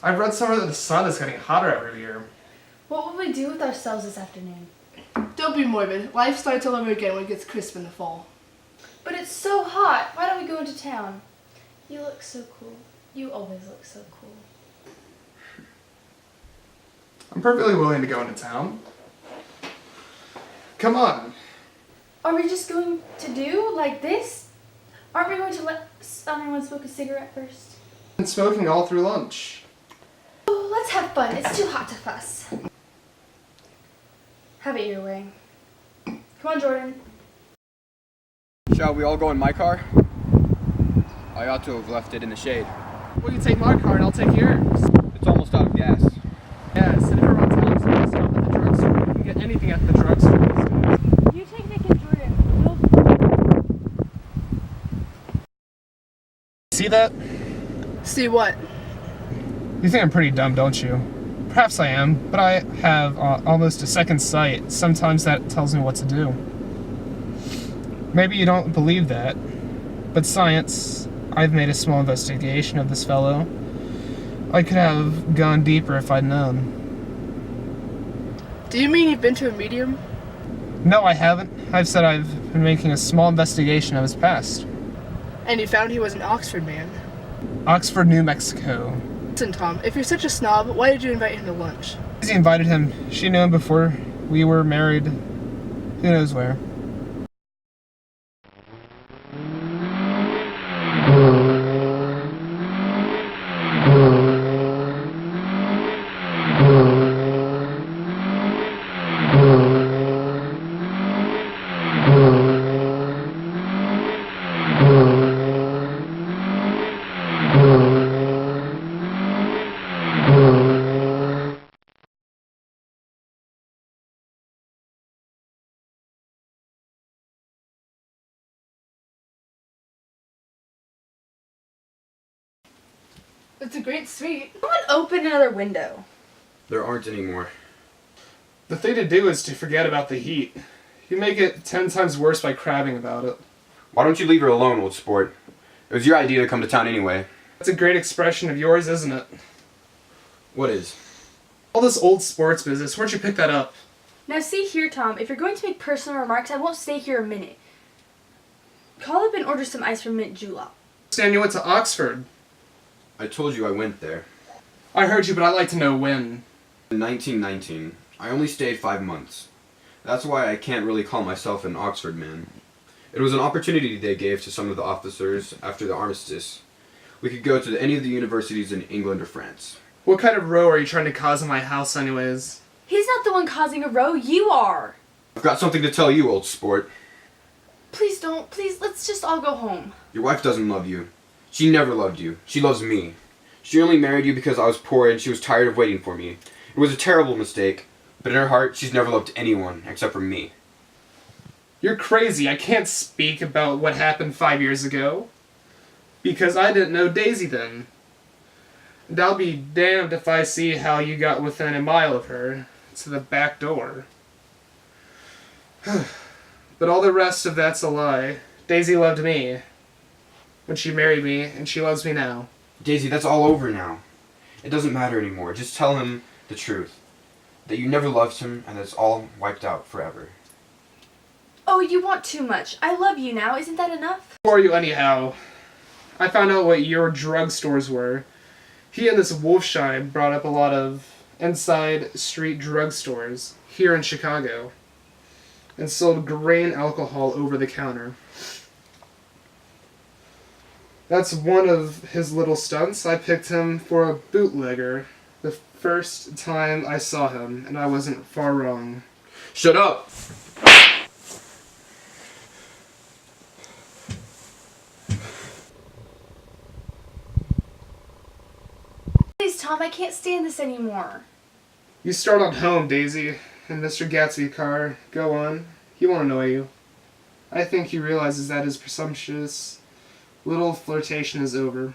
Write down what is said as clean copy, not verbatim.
I've read somewhere that the sun is getting hotter every year. What will we do with ourselves this afternoon? Don't be morbid. Life starts all over again when it gets crisp in the fall. But it's so hot. Why don't we go into town? You look so cool. You always look so cool. I'm perfectly willing to go into town. Come on. Are we just going to do like this? Aren't we going to let everyone smoke a cigarette first? Been smoking all through lunch. Oh, let's have fun. It's too hot to fuss. Have it your way. Come on, Jordan. Shall we all go in my car? I ought to have left it in the shade. Well, you take my car and I'll take yours. It's almost out of gas. Yes, and if it runs out, so we'll stop at the drugstore. You can get anything at the drugstore these days. You take Nick and Jordan. See that? See what? You think I'm pretty dumb, don't you? Perhaps I am, but I have almost a second sight. Sometimes that tells me what to do. Maybe you don't believe that, but science, I've made a small investigation of this fellow. I could have gone deeper if I'd known. Do you mean you've been to a medium? No, I haven't. I've said I've been making a small investigation of his past. And you found he was an Oxford man? Oxford, New Mexico. Listen, Tom, if you're such a snob, why did you invite him to lunch? She invited him. She knew him before we were married. Who knows where. It's a great suite. Someone open another window. There aren't any more. The thing to do is to forget about the heat. You make it 10 times worse by crabbing about it. Why don't you leave her alone, old sport? It was your idea to come to town anyway. That's a great expression of yours, isn't it? What is? All this old sports business, where'd you pick that up? Now see here, Tom, if you're going to make personal remarks, I won't stay here a minute. Call up and order some ice from Mint Julep. Stan, you went to Oxford. I told you I went there. I heard you, but I'd like to know when. In 1919. I only stayed 5 months. That's why I can't really call myself an Oxford man. It was an opportunity they gave to some of the officers after the armistice. We could go to any of the universities in England or France. What kind of row are you trying to cause in my house anyways? He's not the one causing a row, you are. I've got something to tell you, old sport. Please don't, please, let's just all go home. Your wife doesn't love you. She never loved you. She loves me. She only married you because I was poor and she was tired of waiting for me. It was a terrible mistake, but in her heart, she's never loved anyone except for me. You're crazy. I can't speak about what happened 5 years ago. Because I didn't know Daisy then. And I'll be damned if I see how you got within a mile of her, to the back door. But all the rest of that's a lie. Daisy loved me when she married me, and she loves me now. Daisy, that's all over now. It doesn't matter anymore. Just tell him the truth. That you never loved him, and that it's all wiped out forever. Oh, you want too much. I love you now. Isn't that enough? Who are you anyhow? I found out what your drugstores were. He and this Wolfsheim brought up a lot of inside street drugstores here in Chicago and sold grain alcohol over the counter. That's one of his little stunts. I picked him for a bootlegger the first time I saw him, and I wasn't far wrong. Shut up! Please, Tom, I can't stand this anymore. You start on home, Daisy, and Mr. Gatsby car. Go on. He won't annoy you. I think he realizes that his presumptuous little flirtation is over.